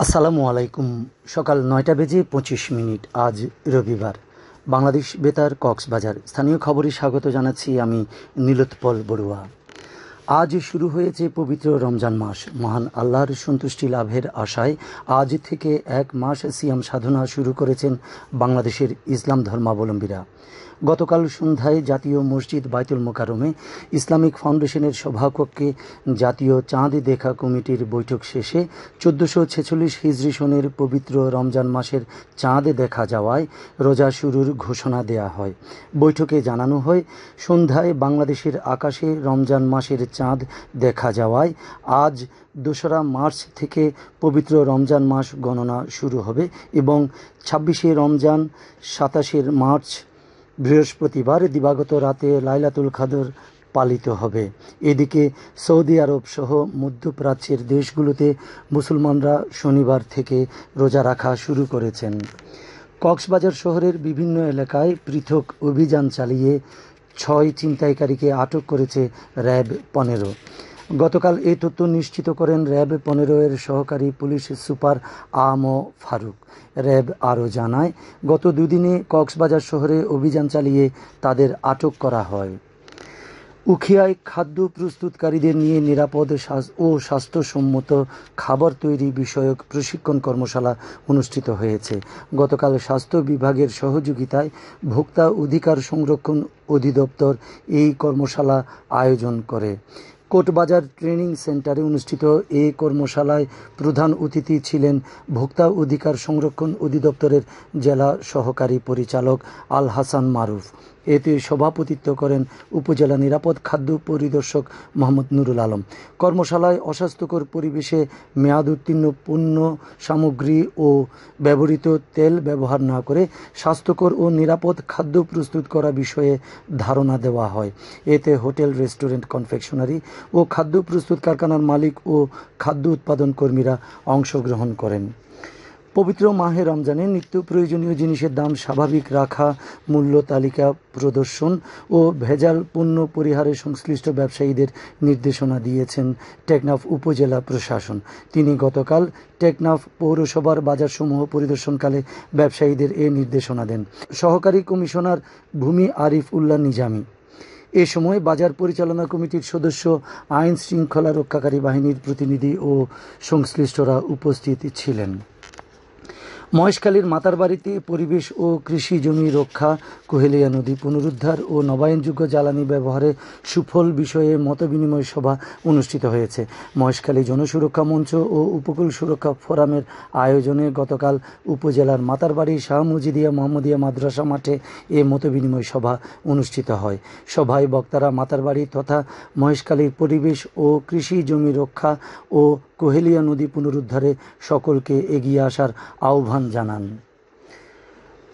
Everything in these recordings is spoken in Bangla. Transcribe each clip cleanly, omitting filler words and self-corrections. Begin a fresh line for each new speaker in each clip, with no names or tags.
আসসালামু আলাইকুম। সকাল ৯টা বেজে ২৫ মিনিট। আজ রবিবার। বাংলাদেশ বেতার কক্সবাজার স্থানীয় খবরে স্বাগত জানাচ্ছি আমি নীলোৎপল বড়ুয়া। আজ শুরু হয়েছে পবিত্র রমজান মাস। মহান আল্লাহর সন্তুষ্টি লাভের আশায় আজ থেকে এক মাস সিয়াম সাধনা শুরু করেছেন বাংলাদেশের ইসলাম ধর্মাবলম্বীরা। গতকাল সন্ধ্যায় জাতীয় মসজিদ বায়তুল মোকাররমে ইসলামিক ফাউন্ডেশনের সভাকক্ষে জাতীয় চাঁদ দেখা কমিটির বৈঠক শেষে ১৪৪৬ হিজরি সনের পবিত্র রমজান মাসের চাঁদ দেখা যাওয়ায় রোজা শুরুর ঘোষণা দেয়া হয়। বৈঠকে জানানো হয়, সন্ধ্যায় বাংলাদেশের আকাশে রমজান মাসের চাঁদ দেখা যাওয়ায় আজ ২রা মার্চ থেকে পবিত্র রমজান মাস গণনা শুরু হবে এবং ২৬শে রমজান ২৭শে মার্চ বৃহস্পতিবার দিবাগত রাতে লাইলাতুল কদর পালিত হবে। এদিকে সৌদি আরব সহ মধ্যপ্রাচ্যের দেশগুলোতে মুসলমানরা শনিবার থেকে রোজা রাখা শুরু করেছেন। কক্সবাজার শহরের বিভিন্ন এলাকায় পৃথক অভিযান চালিয়ে ৬ ছিনতাইকারীকে আটক করেছে র্যাব ১৫। গতকাল এই তথ্য নিশ্চিত করেন র্যাব ১৫-এর সহকারী পুলিশ সুপার আ.ম ফারুক। র্যাব আরও জানায়, গত দুদিনে কক্সবাজার শহরে অভিযান চালিয়ে তাদের আটক করা হয়। উখিয়ায় খাদ্য প্রস্তুতকারীদের নিয়ে নিরাপদ ও স্বাস্থ্যসম্মত খাবার তৈরি বিষয়ক প্রশিক্ষণ কর্মশালা অনুষ্ঠিত হয়েছে। গতকাল স্বাস্থ্য বিভাগের সহযোগিতায় ভোক্তা অধিকার সংরক্ষণ অধিদপ্তর এই কর্মশালা আয়োজন করে। কোটবাজার ট্রেনিং সেন্টারে অনুষ্ঠিত এই কর্মশালায় প্রধান অতিথি ছিলেন ভোক্তা অধিকার সংরক্ষণ অধিদপ্তরের জেলা সহকারী পরিচালক আল হাসান মারুফ। এতে সভাপতিত্ব করেন উপজেলা নিরাপদ খাদ্য পরিদর্শক মোহাম্মদ নুরুল আলম। কর্মশালায় অস্বাস্থ্যকর পরিবেশে মেয়াদ উত্তীর্ণ পণ্য সামগ্রী ও ব্যবহৃত তেল ব্যবহার না করে স্বাস্থ্যকর ও নিরাপদ খাদ্য প্রস্তুত করা বিষয়ে ধারণা দেওয়া হয়। এতে হোটেল, রেস্টুরেন্ট, কনফেকশনারি ও খাদ্য প্রস্তুত কারখানার মালিক ও খাদ্য উৎপাদন কর্মীরা অংশগ্রহণ করেন। পবিত্র মাহে রমজানে নিত্য প্রয়োজনীয় জিনিসের দাম স্বাভাবিক রাখা, মূল্য তালিকা প্রদর্শন ও ভেজাল পণ্য পরিহারে সংশ্লিষ্ট ব্যবসায়ীদের নির্দেশনা দিয়েছেন টেকনাফ উপজেলা প্রশাসন। তিনি গতকাল টেকনাফ পৌরসভার বাজারসমূহ পরিদর্শনকালে ব্যবসায়ীদের এ নির্দেশনা দেন। সহকারী কমিশনার ভূমি আরিফ উল্লাহ নিজামী এ সময় বাজার পরিচালনা কমিটির সদস্য, আইন শৃঙ্খলা রক্ষাকারী বাহিনীর প্রতিনিধি ও সংশ্লিষ্টরা উপস্থিত ছিলেন। মহেশখালীর মাতারবাড়িতে পরিবেশ ও কৃষি জমি রক্ষা, কোহেলিয়া নদী পুনরুদ্ধার ও নবায়নযোগ্য জ্বালানি ব্যবহারে সুফল বিষয়ে মতবিনিময় সভা অনুষ্ঠিত হয়েছে। মহেশখালী জনসুরক্ষা মঞ্চ ও উপকূল সুরক্ষা ফোরামের আয়োজনে গতকাল উপজেলার মাতারবাড়ি শাহ মুজিদিয়া মোহাম্মদিয়া মাদ্রাসা মাঠে এ মতবিনিময় সভা অনুষ্ঠিত হয়। সভায় বক্তারা মাতারবাড়ি তথা মহেশখালীর পরিবেশ ও কৃষি জমি রক্ষা ও কোহেলিয়া নদী পুনরুদ্ধারে সকলকে এগিয়ে আসার আহ্বান জানান।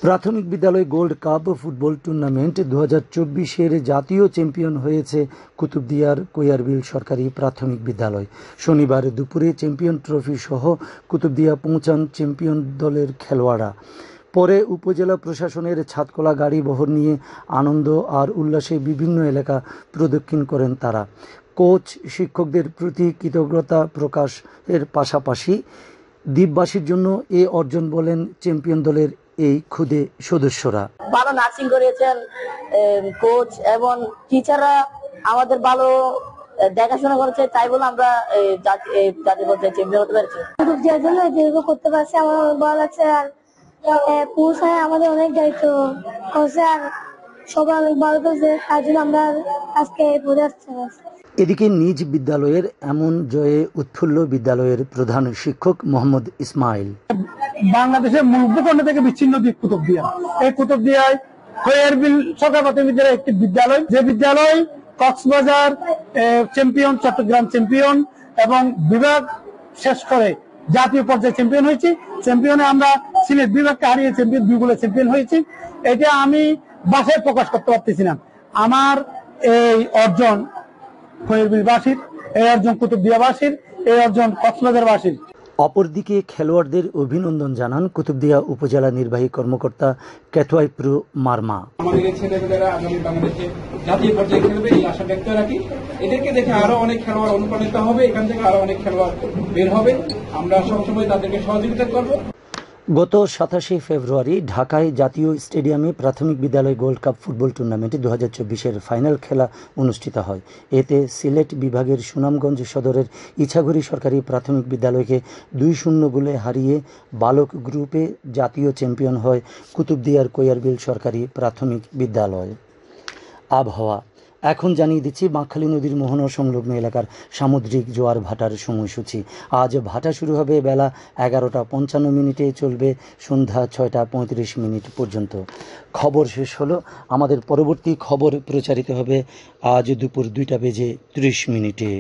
প্রাথমিক বিদ্যালয় গোল্ড কাপ ফুটবল টুর্নামেন্ট ২০২৪-এর জাতীয় চ্যাম্পিয়ন হয়েছে কুতুবদিয়ার কৈয়ারবিল সরকারি প্রাথমিক বিদ্যালয়। শনিবার দুপুরে চ্যাম্পিয়ন ট্রফি সহ কুতুবদিয়া পৌঁছান চ্যাম্পিয়ন দলের খেলোয়াড়রা। পরে উপজেলা প্রশাসনের ছাদকলা গাড়ি বহর নিয়ে আনন্দ আর উল্লাসে বিভিন্ন এলাকা প্রদক্ষিণ করেন তারা। কোচ, শিক্ষকদের প্রতি কৃতজ্ঞতা প্রকাশের পাশাপাশি দ্বীপবাসীর জন্য এ অর্জন বলেন চ্যাম্পিয়ন দলের এই ক্ষুদে সদস্যরা।
ভালো নার্সিং করেছেন কোচ এবং টিচাররা, আমাদের ভালো দেখাশোনা করেছে, তাই বলে আমরা জাতীয় পর্যায়ে চ্যাম্পিয়ন হতে পেরেছি।
যার জন্য দীর্ঘ করতে পারছি, আমার ভালো লাগছে। আর কোচ আমাদের অনেক দায়িত্ব করছে আর সবাই অনেক ভালো করছে, তার জন্য আমরা আজকে পড়ে আসতে পারছি।
এদিকে নিজ বিদ্যালয়ের এমন জয়ে উৎফুল্ল বিদ্যালয়ের প্রধান শিক্ষক মোহাম্মদ ইসমাইল।
বাংলাদেশের মূল ভূখণ্ড থেকে বিচ্ছিন্ন দ্বীপ কুতুবদিয়া। এই কুতুবদিয়ায় কৈয়ারবিল সরকারি প্রাথমিক বিদ্যালয় একটি বিদ্যালয়, যে বিদ্যালয় কক্সবাজার চ্যাম্পিয়ন, চট্টগ্রাম চ্যাম্পিয়ন এবং বিভাগ শেষ করে জাতীয় পর্যায়ে চ্যাম্পিয়ন হয়েছি। চ্যাম্পিয়নে আমরা সিলেট বিভাগকে হারিয়ে চ্যাম্পিয়ন 2 গোলে চ্যাম্পিয়ন হয়েছি। এটা আমি ভাষায় প্রকাশ করতে পারতেছি না। আমার এই অর্জন কৈয়ারবিলবাসীর, এই অর্জন কুতুবদিয়াবাসীর, এই অর্জন কক্সবাজারবাসীর।
অপরদিকে খেলোয়াড়দের অভিনন্দন জানান কুতুবদিয়া উপজেলা নির্বাহী কর্মকর্তা কেতওয়াইপ্রু মারমা।
আমাদের এই ছেলেমেয়েরা আগামী বাংলাদেশে জাতীয় পর্যায়ে খেলবে এই আশা ব্যক্ত রাখি। এদেরকে দেখে আরো অনেক খেলোয়াড় অনুপ্রাণিত হবে, এখান থেকে আরো অনেক খেলোয়াড় বের হবে। আমরা সবসময় তাদেরকে সহযোগিতা করব।
গত 27শে ফেব্রুয়ারি ঢাকায় জাতীয় স্টেডিয়ামে প্রাথমিক বিদ্যালয় গোল্ড কাপ ফুটবল টুর্নামেন্টে 2024-এর ফাইনাল খেলা অনুষ্ঠিত হয়। এতে সিলেট বিভাগের সুনামগঞ্জ সদরের ইছাঘড়ি সরকারি প্রাথমিক বিদ্যালয়কে 2-0 গোলে হারিয়ে বালক গ্রুপে জাতীয় চ্যাম্পিয়ন হয় কুতুবদিয়ার কোয়ারবিল সরকারি প্রাথমিক বিদ্যালয়। আবহাওয়া এখন জানিয়ে দিচ্ছি বাঁকখালী নদীর মোহনা সংলগ্ন এলাকার সামুদ্রিক জোয়ার ভাটার সময়সূচি। আজ ভাটা শুরু হবে বেলা 11:55, চলবে সন্ধ্যা 6:35 পর্যন্ত। খবর শেষ হলো। আমাদের পরবর্তী খবর প্রচারিত হবে আজ দুপুর 2:30।